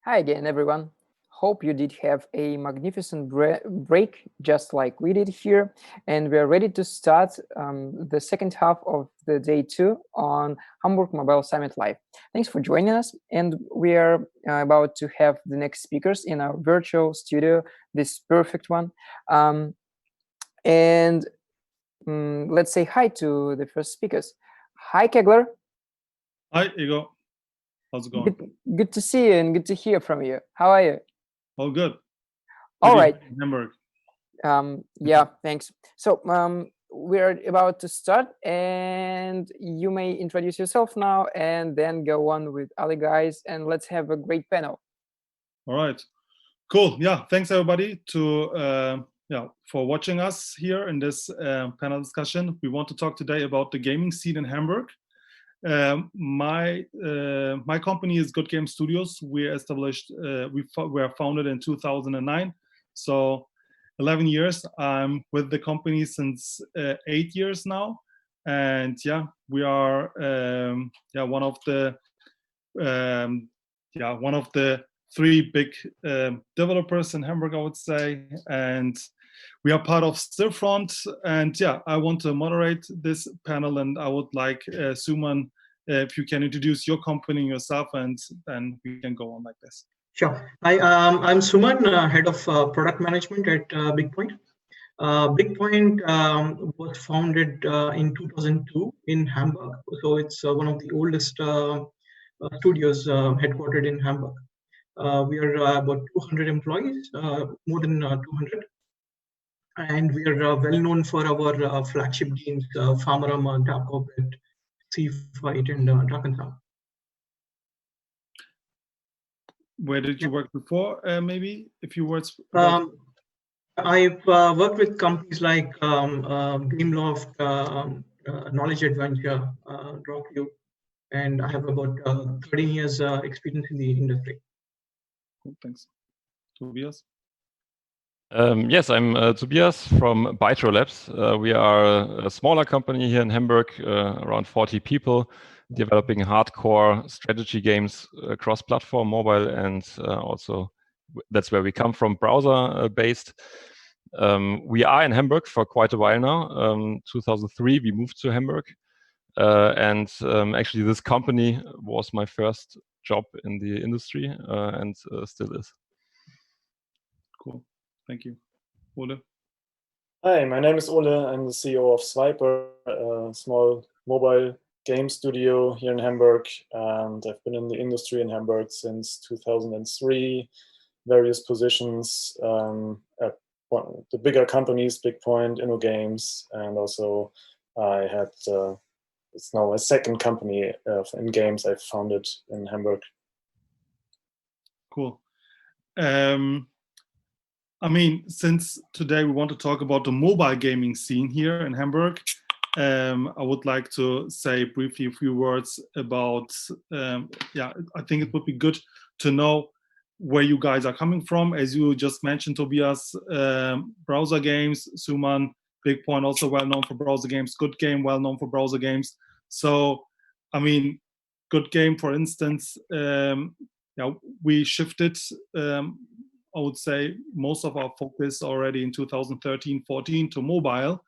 Hi again, everyone. Hope you did have a magnificent break, just like we did here. And we're ready to start the second half of the day 2 on Hamburg Mobile Summit Live. Thanks for joining us. And we are about to have the next speakers in our virtual studio, this perfect one. And let's say hi to the first speakers. Hi, Kegler. Hi, Igor. How's it going? Good to see you and good to hear from you. How are you? All good. All right. Hamburg. Yeah, thanks. So we're about to start, and you may introduce yourself now and then go on with other guys, and let's have a great panel. All right. Cool. Yeah. Thanks everybody for watching us here in this panel discussion. We want to talk today about the gaming scene in Hamburg. My company is Goodgame Studios. We established. We were founded in 2009. So 11 years. I'm with the company since 8 years now, and yeah, we are one of the 3 big developers in Hamburg, I would say, and we are part of Stillfront. And yeah, I want to moderate this panel, and I would like Suman, if you can introduce your company and yourself, and then we can go on like this. Sure. Hi, I'm Suman, head of product management at Bigpoint. Bigpoint was founded in 2002 in Hamburg. So it's one of the oldest studios headquartered in Hamburg. We are about 200 employees, more than 200. And we are well known for our flagship games, Farmerama, Dark Orbit, Sea Fight, and Drakensang. Where did you work before? Maybe a few words. I've worked with companies like Gameloft, Knowledge Adventure, Rockview, and I have about 13 years experience in the industry. Cool, thanks. Tobias? Yes, I'm Tobias from Bytro Labs. We are a smaller company here in Hamburg, around 40 people, developing hardcore strategy games across platform, mobile, and also that's where we come from, browser-based. We are in Hamburg for quite a while now. 2003, we moved to Hamburg. And actually, this company was my first job in the industry and still is. Cool. Thank you. Ole? Hi, my name is Ole. I'm the CEO of Sviper, a small mobile game studio here in Hamburg. And I've been in the industry in Hamburg since 2003, various positions at the bigger companies, Bigpoint, InnoGames, and also I had, it's now a second company in games I've founded in Hamburg. Cool. I mean, since today we want to talk about the mobile gaming scene here in Hamburg, I would like to say briefly a few words about, I think it would be good to know where you guys are coming from. As you just mentioned, Tobias, browser games, Suman, Bigpoint, also well known for browser games, Goodgame, well known for browser games. So, I mean, Goodgame, for instance, we shifted, I would say, most of our focus already in 2013-14 to mobile.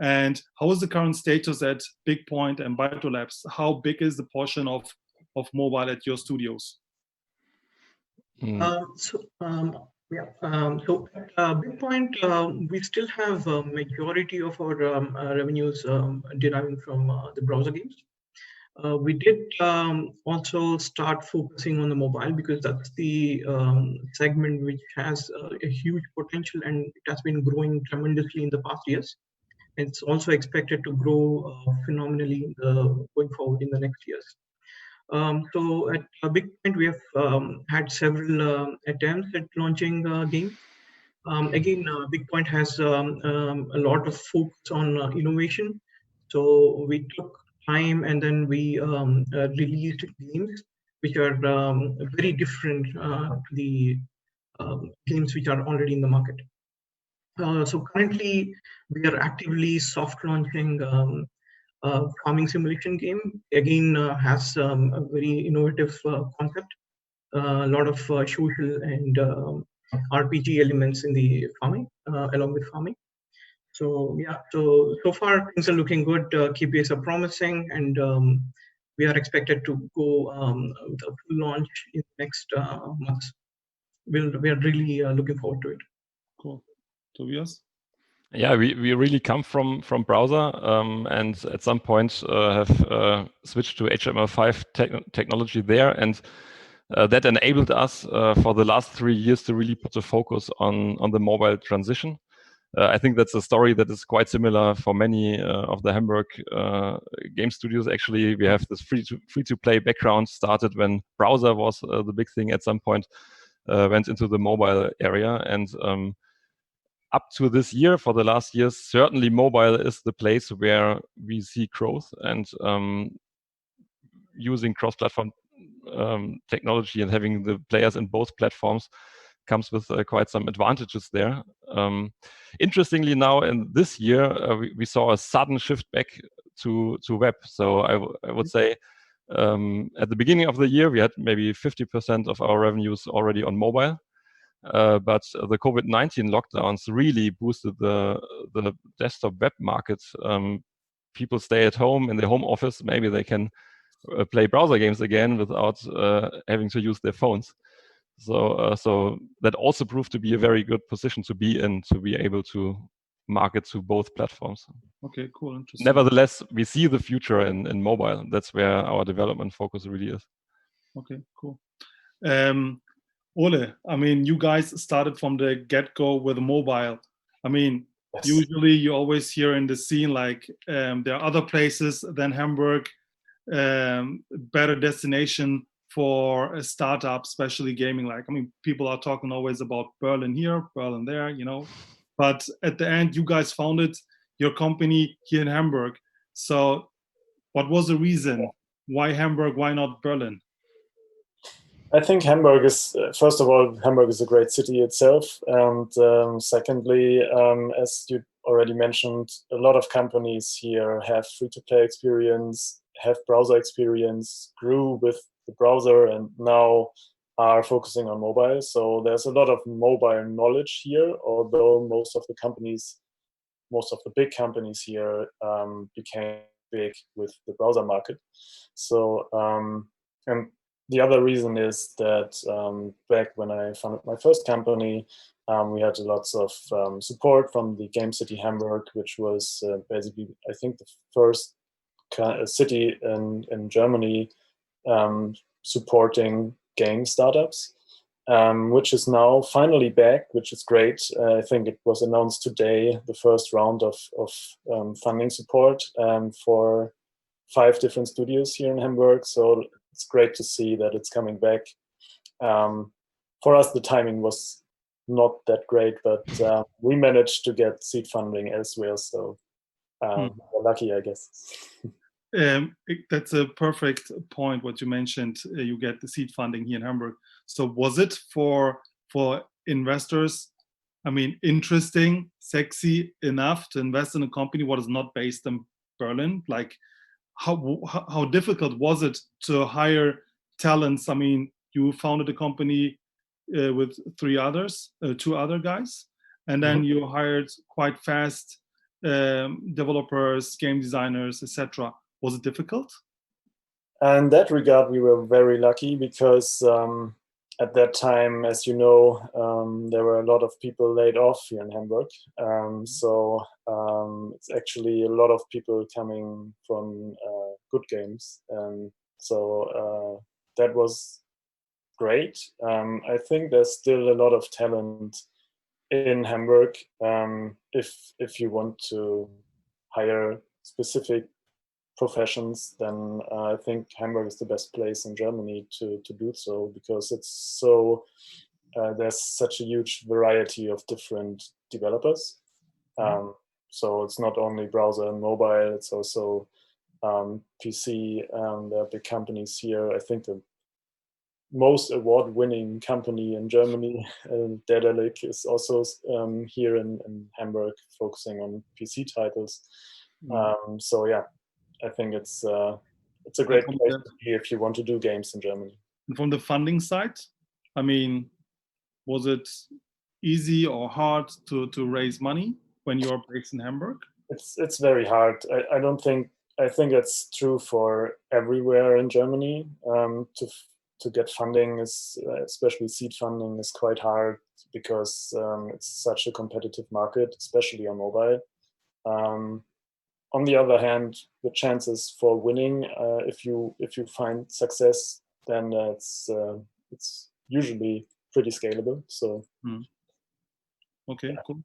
And how is the current status at Bigpoint and Bytro Labs? How big is the portion of mobile at your studios? So at Bigpoint, we still have a majority of our revenues deriving from the browser games. We did also start focusing on the mobile because that's the segment which has a huge potential, and it has been growing tremendously in the past years. It's also expected to grow phenomenally going forward in the next years. So at Bigpoint, we have had several attempts at launching games. Again, Bigpoint has a lot of focus on innovation. So we took time and then we released games which are very different to the games which are already in the market. So currently, we are actively soft launching farming simulation game. Again, has a very innovative concept. a lot of social and RPG elements in the farming, along with farming. So yeah, so far things are looking good. KPIs are promising, and we are expected to go with a full launch in the next months. We are really looking forward to it. Cool. Tobias? Yeah, we really come from browser, and at some point have switched to HTML5 technology there, and that enabled us for the last 3 years to really put the focus on the mobile transition. I think that's a story that is quite similar for many of the Hamburg game studios. Actually, we have this free to play background started when browser was the big thing at some point, went into the mobile area, and up to this year, for the last years, certainly mobile is the place where we see growth, and using cross-platform technology and having the players in both platforms comes with quite some advantages there. Interestingly, now in this year, we saw a sudden shift back to web. So I would say at the beginning of the year, we had maybe 50% of our revenues already on mobile. But the COVID-19 lockdowns really boosted the desktop web market. People stay at home in their home office. Maybe they can play browser games again without having to use their phones. So that also proved to be a very good position to be in, to be able to market to both platforms. Okay, cool, interesting. Nevertheless, we see the future in mobile. That's where our development focus really is. Okay, cool. Ole, I mean, you guys started from the get-go with mobile. I mean, Yes. usually you always hear in the scene like there are other places than Hamburg, better destination for a startup, especially gaming. Like, I mean, people are talking always about Berlin here, Berlin there, you know. But at the end, you guys founded your company here in Hamburg. So what was the reason? Why Hamburg? Why not Berlin? I think Hamburg is, first of all, Hamburg is a great city itself. And secondly, as you already mentioned, a lot of companies here have free-to-play experience, have browser experience, grew with the browser, and now are focusing on mobile. So there's a lot of mobile knowledge here, although most of the big companies here became big with the browser market. So, and the other reason is that back when I founded my first company, we had lots of support from the Game City Hamburg, which was basically, I think, the first city in Germany supporting game startups, which is now finally back, which is great. I think it was announced today, the first round of funding support for 5 different studios here in Hamburg. So it's great to see that it's coming back. For us, the timing was not that great, but we managed to get seed funding elsewhere. So we're lucky, I guess. That's a perfect point, what you mentioned. You get the seed funding here in Hamburg. So was it for investors, I mean, interesting, sexy enough to invest in a company what is not based in Berlin? Like, how difficult was it to hire talents? I mean, you founded a company with 2 other guys, and then you hired quite fast developers, game designers, etc. Was it difficult? In that regard, we were very lucky because at that time, as you know, there were a lot of people laid off here in Hamburg. So it's actually a lot of people coming from Goodgame. So that was great. I think there's still a lot of talent in Hamburg if you want to hire specific professions, then I think Hamburg is the best place in Germany to do so, because it's so there's such a huge variety of different developers. So it's not only browser and mobile, it's also PC. There are big companies here. I think the most award-winning company in Germany, Daedalic, is also here in Hamburg, focusing on PC titles. So yeah, I think it's a great place to be if you want to do games in Germany. And from the funding side, I mean, was it easy or hard to raise money when you're based in Hamburg? It's very hard. I think it's true for everywhere in Germany. To get funding is, especially seed funding, is quite hard because it's such a competitive market, especially on mobile. On the other hand, the chances for winning, if you find success, then it's usually pretty scalable. So okay, cool.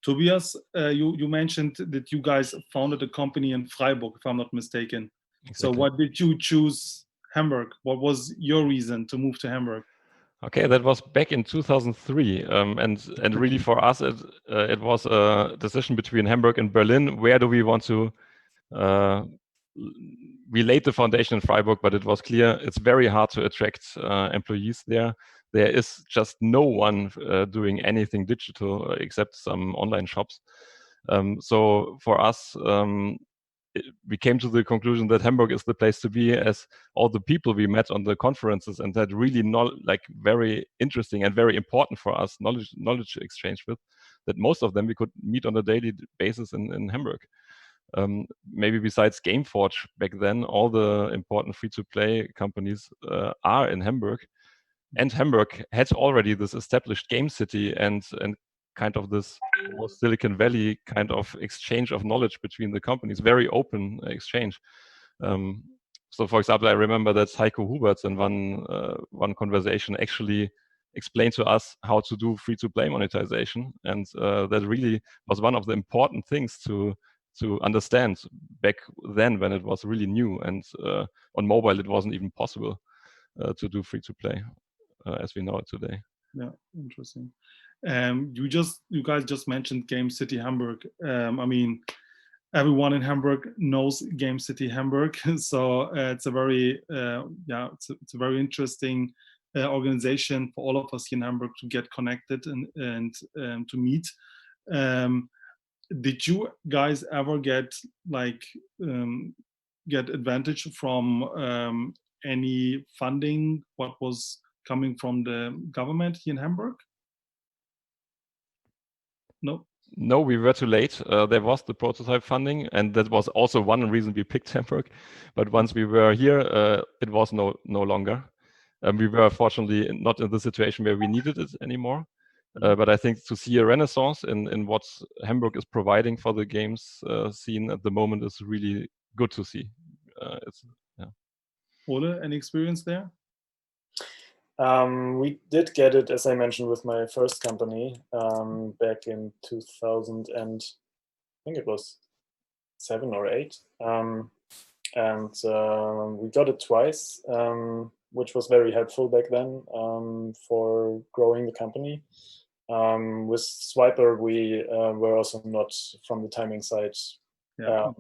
Tobias, you mentioned that you guys founded a company in Freiburg, if I'm not mistaken. Exactly. So why did you choose Hamburg? What was your reason to move to Hamburg? Okay, that was back in 2003, and really for us, it was a decision between Hamburg and Berlin. Where do we want to we laid the foundation in Freiburg, but it was clear it's very hard to attract employees there. There is just no one doing anything digital except some online shops. So for us, we came to the conclusion that Hamburg is the place to be, as all the people we met on the conferences and that really very interesting and very important for us knowledge exchange with, that most of them we could meet on a daily basis in Hamburg. Maybe besides Gameforge back then, all the important free-to-play companies are in Hamburg, and Hamburg had already this established game city and kind of this Silicon Valley kind of exchange of knowledge between the companies, very open exchange. So, for example, I remember that Heiko Huberts in one conversation actually explained to us how to do free-to-play monetization, and that really was one of the important things to understand back then when it was really new, and on mobile it wasn't even possible to do free-to-play as we know it today. Yeah, interesting. You guys just mentioned Game City Hamburg. I mean, everyone in Hamburg knows Game City Hamburg, so it's a very it's a very interesting organization for all of us here in Hamburg to get connected and to meet. Did you guys ever get advantage from any funding what was coming from the government here in Hamburg? No, we were too late. There was the prototype funding, and that was also one reason we picked Hamburg. But once we were here, it was no longer. We were fortunately not in the situation where we needed it anymore. But I think to see a renaissance in what Hamburg is providing for the games scene at the moment is really good to see. Ole, any experience there? We did get it, as I mentioned, with my first company back in 2000 and I think it was 7 or 8. And we got it twice, which was very helpful back then for growing the company. With Sviper, we were also not from the timing side, not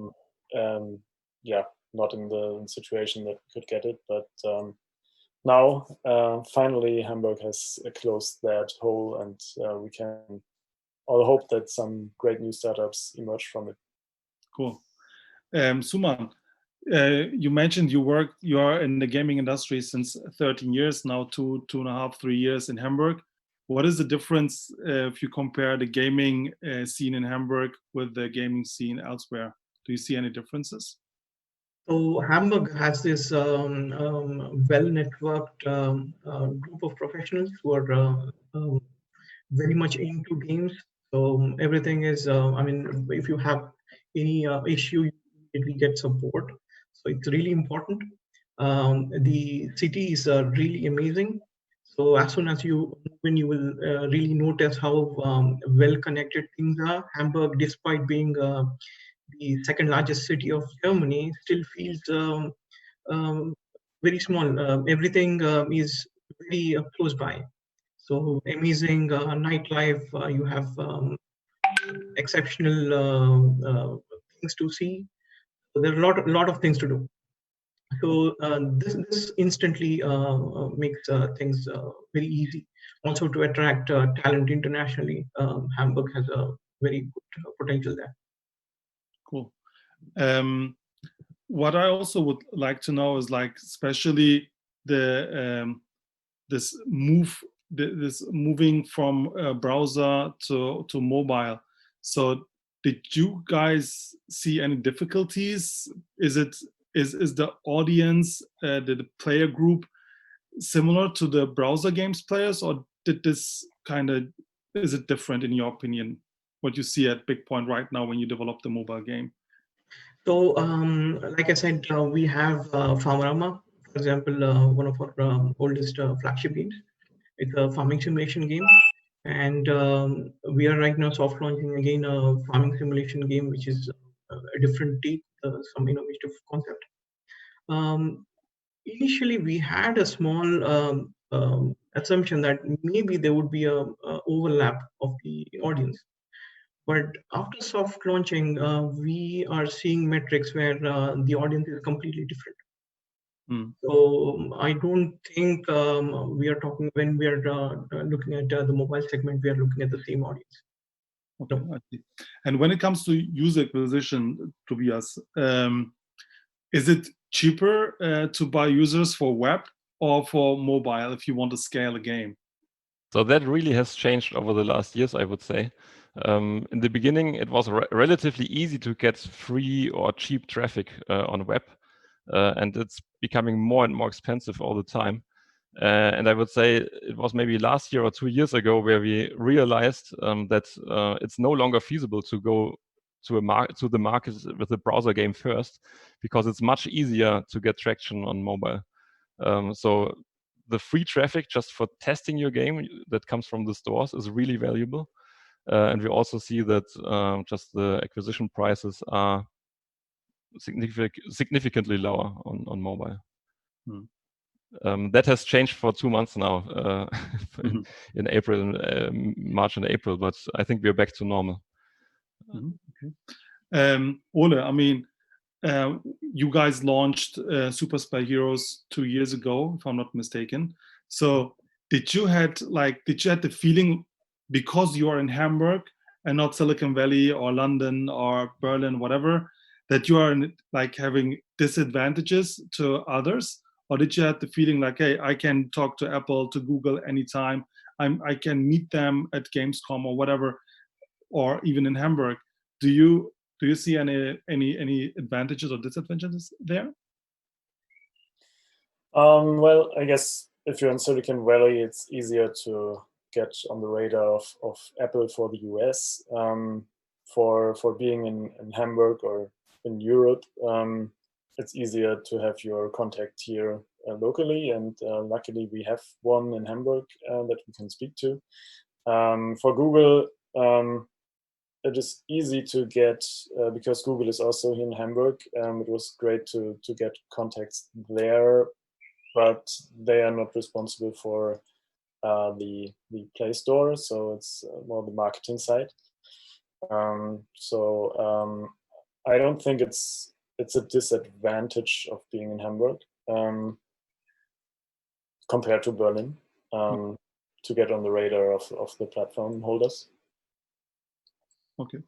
in the situation that we could get it, but now, finally, Hamburg has closed that hole, and we can all hope that some great new startups emerge from it. Cool. Suman, you mentioned you are in the gaming industry since 13 years, now 2.5, 3 years in Hamburg. What is the difference if you compare the gaming scene in Hamburg with the gaming scene elsewhere? Do you see any differences? So Hamburg has this well-networked group of professionals who are very much into games. So everything is, if you have any issue, we get support. So it's really important. The city is really amazing. So as soon as you will really notice how well-connected things are. Hamburg, despite being the second largest city of Germany, still feels very small. Everything is very close by. So amazing nightlife. You have exceptional things to see. So there are a lot of things to do. So this instantly makes things very easy. Also to attract talent internationally, Hamburg has a very good potential there. Cool. What I also would like to know is, like, especially this moving from browser to mobile. So did you guys see any difficulties? Is the audience, the player group, similar to the browser games players, or did this is it different in your opinion? What you see at Bigpoint right now when you develop the mobile game? So, like I said, we have Farmorama, for example, one of our oldest flagship games. It's a farming simulation game, and we are right now soft launching again a farming simulation game, which is a different take, some innovative concept. Initially, we had a small assumption that maybe there would be a overlap of the audience. But after soft launching, we are seeing metrics where the audience is completely different. So I don't think we are talking, when we are looking at the mobile segment, we are looking at the same audience. Okay, I see. And when it comes to user acquisition, Tobias, is it cheaper to buy users for web or for mobile if you want to scale a game? So that really has changed over the last years, I would say. In the beginning, it was relatively easy to get free or cheap traffic on web, and it's becoming more and more expensive all the time. And I would say it was maybe last year or 2 years ago where we realized that it's no longer feasible to go to the market with a browser game first, because it's much easier to get traction on mobile. So the free traffic just for testing your game that comes from the stores is really valuable. And we also see that just the acquisition prices are significantly lower on mobile. That has changed for 2 months now, in April, March and April, but I think we're back to normal. Okay. Ole, I mean, you guys launched Super Spy Heroes 2 years ago, if I'm not mistaken. So did you have the feeling, because you are in Hamburg and not Silicon Valley or London or Berlin, whatever, that you are having disadvantages to others? Or did you have the feeling like, hey, I can talk to Apple, to Google anytime, I can meet them at Gamescom or whatever, or even in Hamburg? Do you see any advantages or disadvantages there? Well, I guess if you're in Silicon Valley, it's easier to get on the radar of Apple for the US. For being in Hamburg or in Europe, it's easier to have your contact here locally, and luckily we have one in Hamburg that we can speak to. For Google, it is easy to get, because Google is also here in Hamburg. It was great to get contacts there, but they are not responsible for the Play Store, so it's more the marketing side. I don't think it's a disadvantage of being in Hamburg compared to Berlin, to get on the radar of the platform holders. Okay.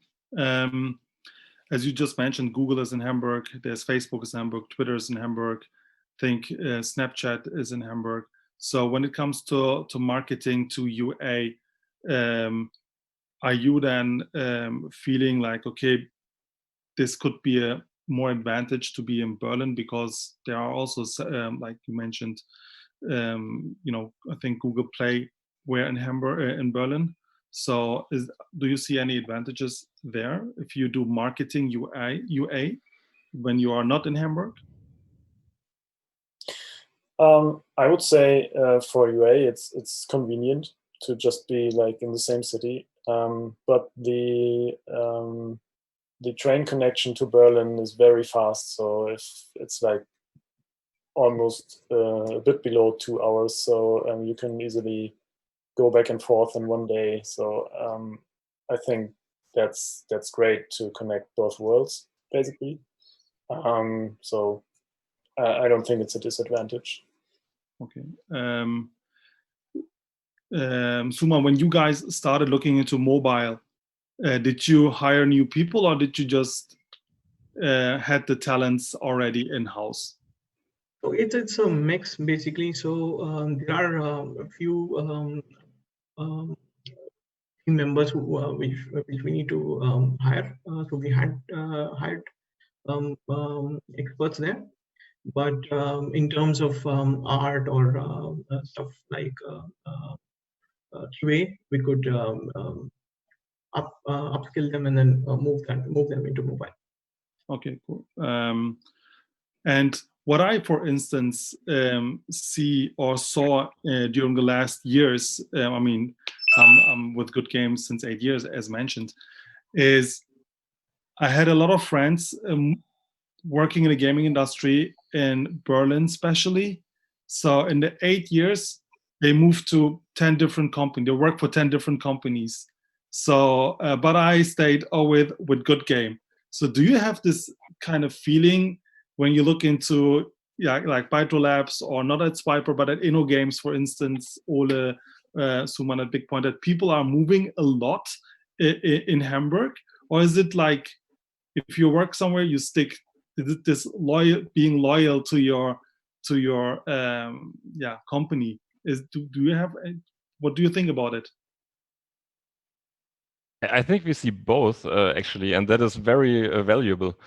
As you just mentioned, Google is in Hamburg. There's Facebook is in Hamburg. Twitter is in Hamburg. I think Snapchat is in Hamburg. So when it comes to marketing, to UA, are you then feeling like, okay, this could be a more advantage to be in Berlin, because there are also, like you mentioned, I think Google Play were in Hamburg, in Berlin. So do you see any advantages there if you do marketing UA when you are not in Hamburg? I would say for UA, it's convenient to just be like in the same city, but the train connection to Berlin is very fast. So if it's like almost a bit below 2 hours, so you can easily go back and forth in one day. So I think that's great to connect both worlds, basically. So I don't think it's a disadvantage. Okay. Suma, when you guys started looking into mobile, did you hire new people, or did you just had the talents already in-house? So it's a mix basically. So there are a few team members which we need to hire. So we had hired experts there, but in terms of art or stuff like QA, we could upskill them and then move them into mobile. Okay, cool. And what I, for instance, see or saw during the last years, I mean, I'm with Goodgame since 8 years, as mentioned, is I had a lot of friends working in the gaming industry in Berlin, especially. So in the 8 years, they moved to 10 different companies. They worked for 10 different companies. So, but I stayed with Goodgame. So do you have this kind of feeling when you look into, yeah, like Bytro Labs, or not at Sviper, but at InnoGames, for instance, Ole, Suman at Bigpoint, that people are moving a lot in Hamburg? Or is it like, if you work somewhere, you stick? Is it this being loyal to your company? Do you have, what do you think about it? I think we see both actually, and that is very valuable.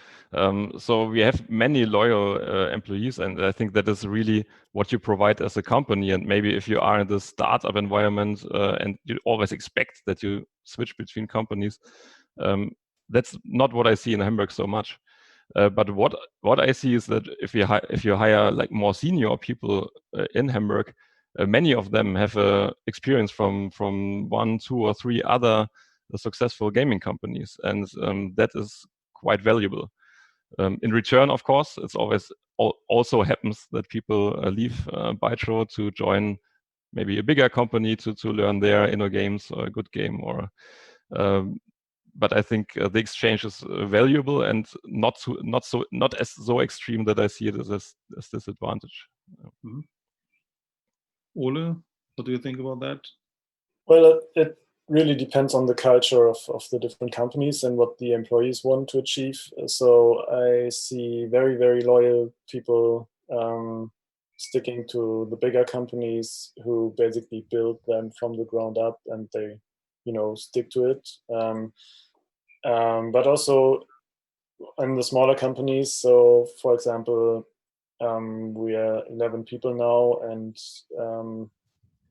So we have many loyal employees, and I think that is really what you provide as a company. And maybe if you are in the startup environment and you always expect that you switch between companies, that's not what I see in Hamburg so much. But what I see is that if you hire like more senior people in Hamburg, many of them have experience from 1, 2, or 3 other successful gaming companies, and that is quite valuable. In return, of course, it's always also happens that people leave Bytro to join maybe a bigger company to learn their InnoGames or Goodgame, or but I think the exchange is valuable and not as so extreme that I see it as disadvantage. Mm-hmm. Ole, what do you think about that? Well, it really depends on the culture of the different companies and what the employees want to achieve. So I see very, very loyal people sticking to the bigger companies who basically build them from the ground up, and they, stick to it. But also in the smaller companies, so for example, we are 11 people now, and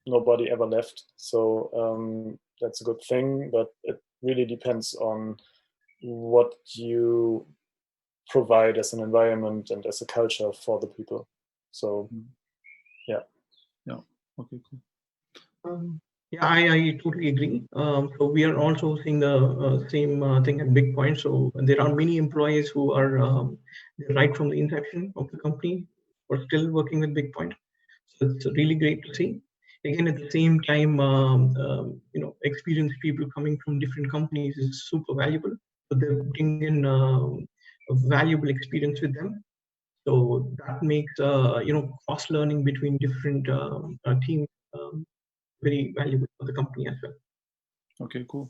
nobody ever left. So that's a good thing, but it really depends on what you provide as an environment and as a culture for the people. So, yeah. Okay, cool. Yeah, I totally agree. So we are also seeing the same thing at Bigpoint. So there are many employees who are right from the inception of the company or still working with Bigpoint. So it's really great to see. Again, at the same time, experienced people coming from different companies is super valuable. So they bring in a valuable experience with them. So that makes cross learning between different teams very valuable for the company as well. Okay, cool.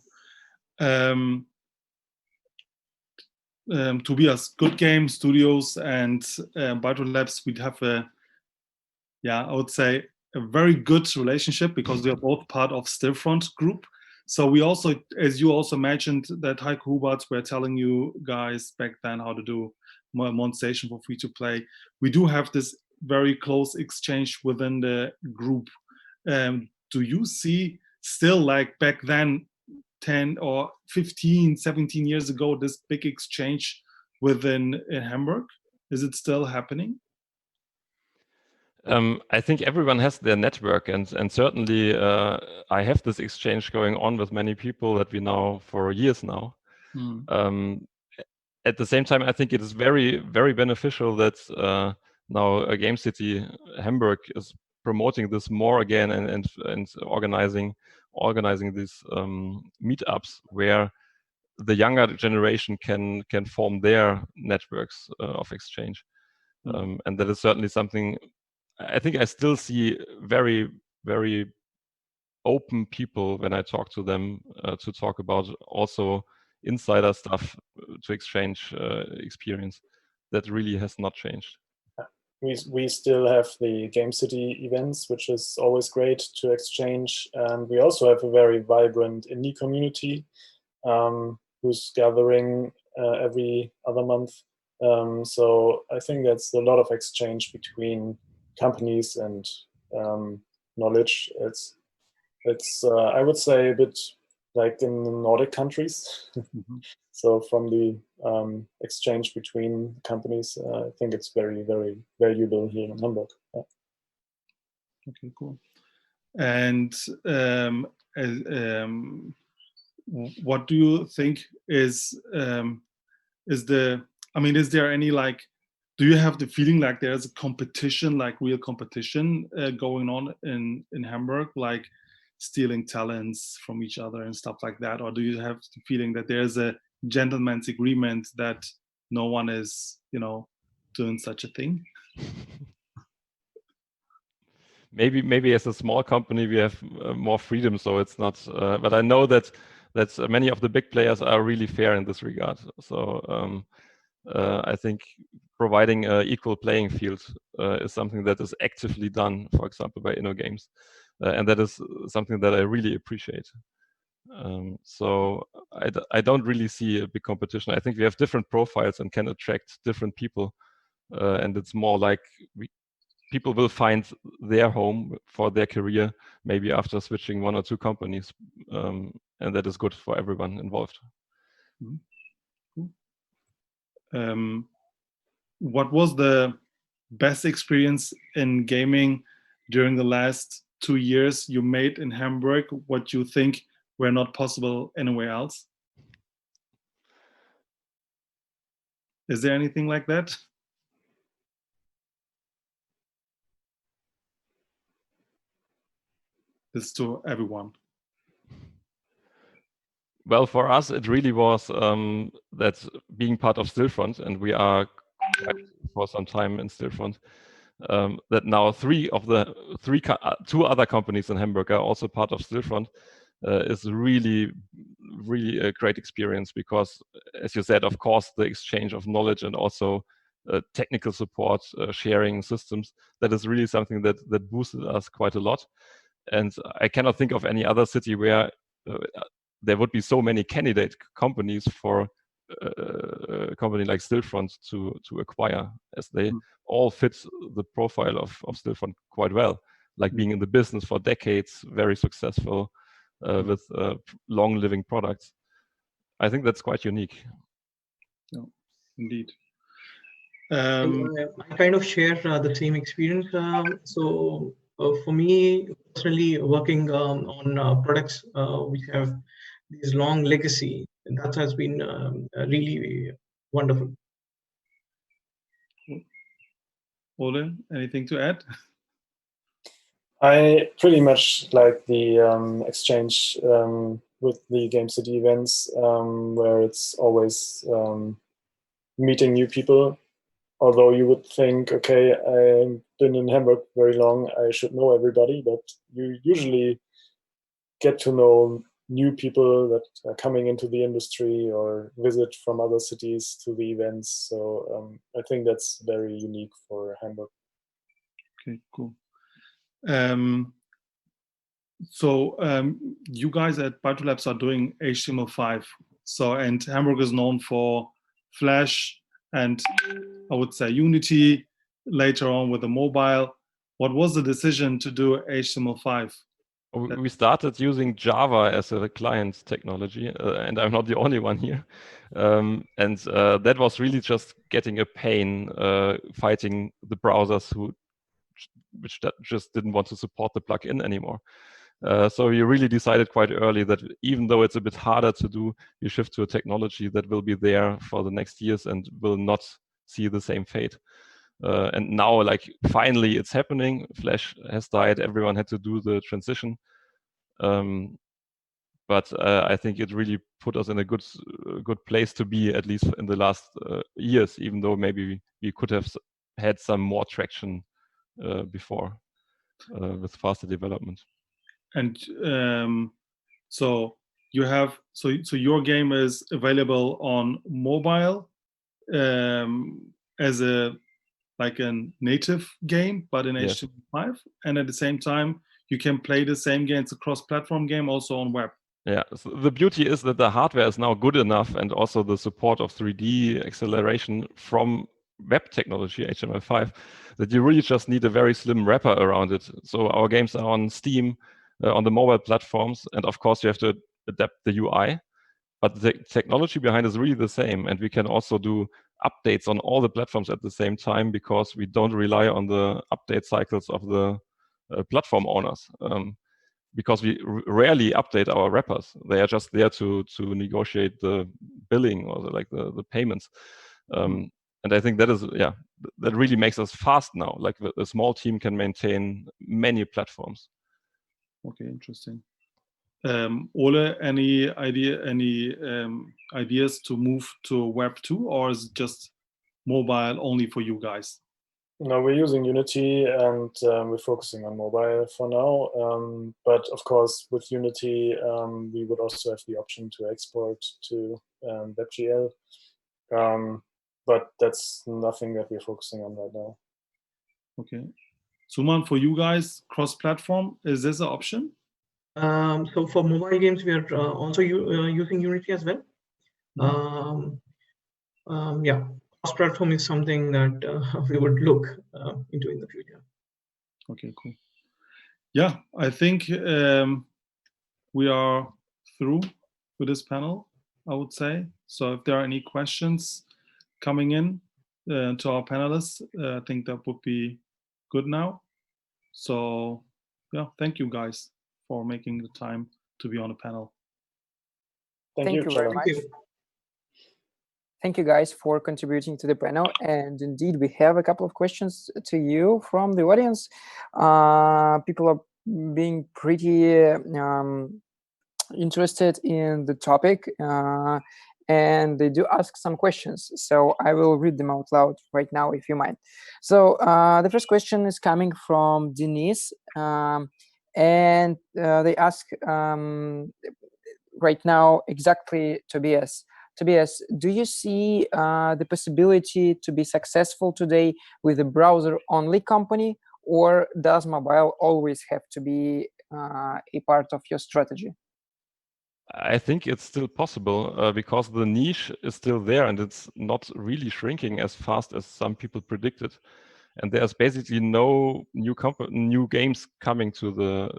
Tobias, Goodgame Studios and Bytro Labs, we'd have I would say a very good relationship, because we are both part of Stillfront Group. So we also, as you also mentioned, that Heiko Huberts were telling you guys back then how to do monetization for free to play. We do have this very close exchange within the group. Do you see still, like back then, 10 or 15, 17 years ago, this big exchange within Hamburg? Is it still happening? I think everyone has their network, and certainly I have this exchange going on with many people that we know for years now. At the same time, I think it is very, very beneficial that now Game City Hamburg is promoting this more again, and organizing these meetups where the younger generation can form their networks of exchange. And that is certainly something I think I still see very, very open people when I talk to them to talk about also insider stuff, to exchange experience. That really has not changed. we still have the Game City events, which is always great to exchange. And we also have a very vibrant indie community who's gathering every other month. So I think that's a lot of exchange between companies and knowledge. It's I would say a bit like in the Nordic countries. So from the exchange between companies, I think it's very, very valuable here in Hamburg. Yeah. Okay, cool. And what do you think is the? I mean, is there any like? Do you have the feeling like there's a competition, like real competition, going on in Hamburg, like stealing talents from each other and stuff like that, or do you have the feeling that there's a gentleman's agreement that no one is, doing such a thing? Maybe as a small company we have more freedom, so it's not. But I know that many of the big players are really fair in this regard. So I think providing an equal playing field is something that is actively done, for example, by InnoGames, and that is something that I really appreciate. So I don't really see a big competition. I think we have different profiles and can attract different people, and it's more like people will find their home for their career maybe after switching one or two companies, and that is good for everyone involved. What was the best experience in gaming during the last 2 years you made in Hamburg? What you think were not possible anywhere else? Is there anything like that? This is to everyone. Well, for us, it really was that being part of Stillfront, and we are for some time in Stillfront, that now two other companies in Hamburg are also part of Stillfront, is really a great experience because, as you said, of course, the exchange of knowledge and also technical support, sharing systems, that is really something that boosted us quite a lot. And I cannot think of any other city where there would be so many candidate companies for a company like Stillfront to acquire, as they all fit the profile of Stillfront quite well, like being in the business for decades, very successful, with long living products. I think that's quite unique. Yeah, indeed. I kind of share the same experience. So for me personally, working on products which have this long legacy, that has been really wonderful. Ole, anything to add? I pretty much like the exchange with the Game City events, where it's always meeting new people. Although you would think, okay, I've been in Hamburg very long, I should know everybody, but you usually get to know new people that are coming into the industry or visit from other cities to the events. So I think that's very unique for Hamburg. Okay, cool. So you guys at Bytro Labs are doing HTML5. So, and Hamburg is known for Flash and I would say Unity, later on with the mobile. What was the decision to do HTML5? We started using Java as a client technology, and I'm not the only one here. And that was really just getting a pain fighting the browsers which just didn't want to support the plugin anymore. So we really decided quite early that even though it's a bit harder to do, you shift to a technology that will be there for the next years and will not see the same fate. And now, like, finally it's happening. Flash has died. Everyone had to do the transition. But I think it really put us in a good place to be, at least in the last years, even though maybe we could have had some more traction before with faster development. And so you have so your game is available on mobile as a like a native game, but in Yes. HTML5, and at the same time you can play the same game. It's a cross-platform game also on web. Yeah, so the beauty is that the hardware is now good enough, and also the support of 3D acceleration from web technology, HTML5, that you really just need a very slim wrapper around it. So our games are on Steam, on the mobile platforms, and of course you have to adapt the UI, but the technology behind is really the same, and we can also do updates on all the platforms at the same time because we don't rely on the update cycles of the platform owners. Because we rarely update our wrappers. They are just there to negotiate the billing or the payments. And I think that is, yeah, that really makes us fast now. Like a small team can maintain many platforms. Okay, interesting. Ole, any ideas to move to Web 2, or is it just mobile only for you guys? No, we're using Unity, and we're focusing on mobile for now. But of course, with Unity, we would also have the option to export to WebGL. But that's nothing that we're focusing on right now. Okay. Suman, for you guys, cross-platform, is this an option? So for mobile games, we are also using Unity as well. Yeah, cross-platform is something that we would look into in the future. Okay, cool. Yeah, I think we are through with this panel, I would say. So if there are any questions coming in to our panelists, I think that would be good now. So yeah, thank you guys for making the time to be on the panel. Thank you very much. Thank you guys for contributing to the panel. And indeed, we have a couple of questions to you from the audience. People are being pretty interested in the topic, and they do ask some questions. So I will read them out loud right now, if you mind. So the first question is coming from Denise, and they ask right now exactly Tobias. Tobias, do you see the possibility to be successful today with a browser-only company, or does mobile always have to be a part of your strategy? I think it's still possible because the niche is still there and it's not really shrinking as fast as some people predicted. And there's basically no new games coming to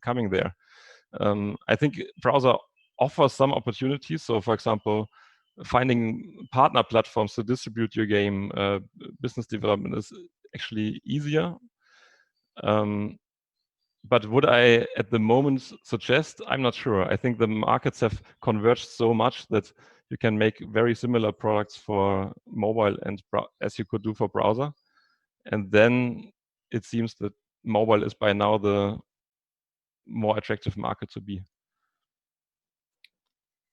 coming there. I think browser offers some opportunities. So, for example, finding partner platforms to distribute your game, business development is actually easier. But would I, at the moment, suggest? I'm not sure. I think the markets have converged so much that you can make very similar products for mobile and as you could do for browser. And then it seems that mobile is by now the more attractive market to be.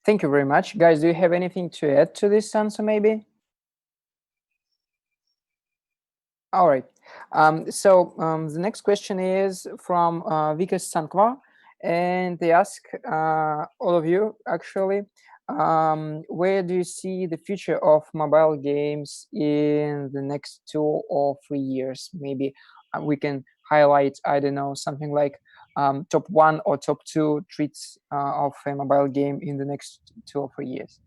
Thank you very much. Guys, do you have anything to add to this answer, maybe? All right. The next question is from Vikas Sankwa, and they ask all of you, actually, where do you see the future of mobile games in the next 2 or 3 years? Maybe we can highlight, I don't know, something like top 1 or top 2 treats of a mobile game in the next 2 or 3 years.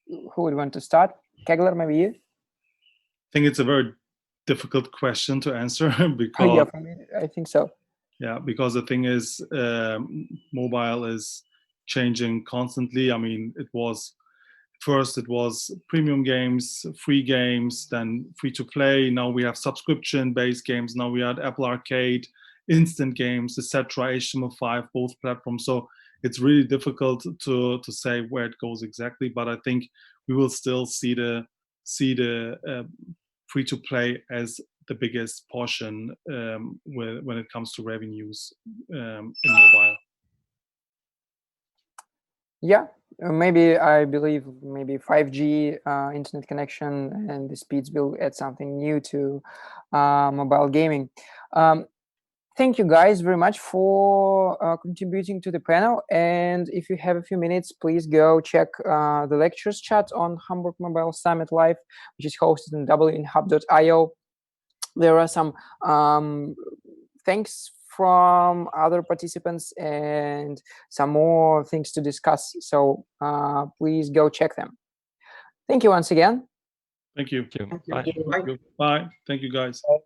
Who would want to start? Kegler, maybe you? I think it's a very difficult question to answer because yeah, for me, I think so. Yeah, because the thing is, mobile is changing constantly. I mean, first it was premium games, free games, then free to play. Now we have subscription-based games. Now we have Apple Arcade, instant games, etc. HTML5, both platforms. So it's really difficult to say where it goes exactly. But I think we will still see the free to play as the biggest portion when it comes to revenues in mobile. Yeah, maybe I believe maybe 5G internet connection and the speeds will add something new to mobile gaming. Thank you guys very much for contributing to the panel. And if you have a few minutes, please go check the lectures chat on Hamburg Mobile Summit Live, which is hosted on winhub.io. There are some thanks from other participants and some more things to discuss. So please go check them. Thank you once again. Thank you. Thank you. Thank you. Bye. Bye. Bye. Thank you, guys. Bye.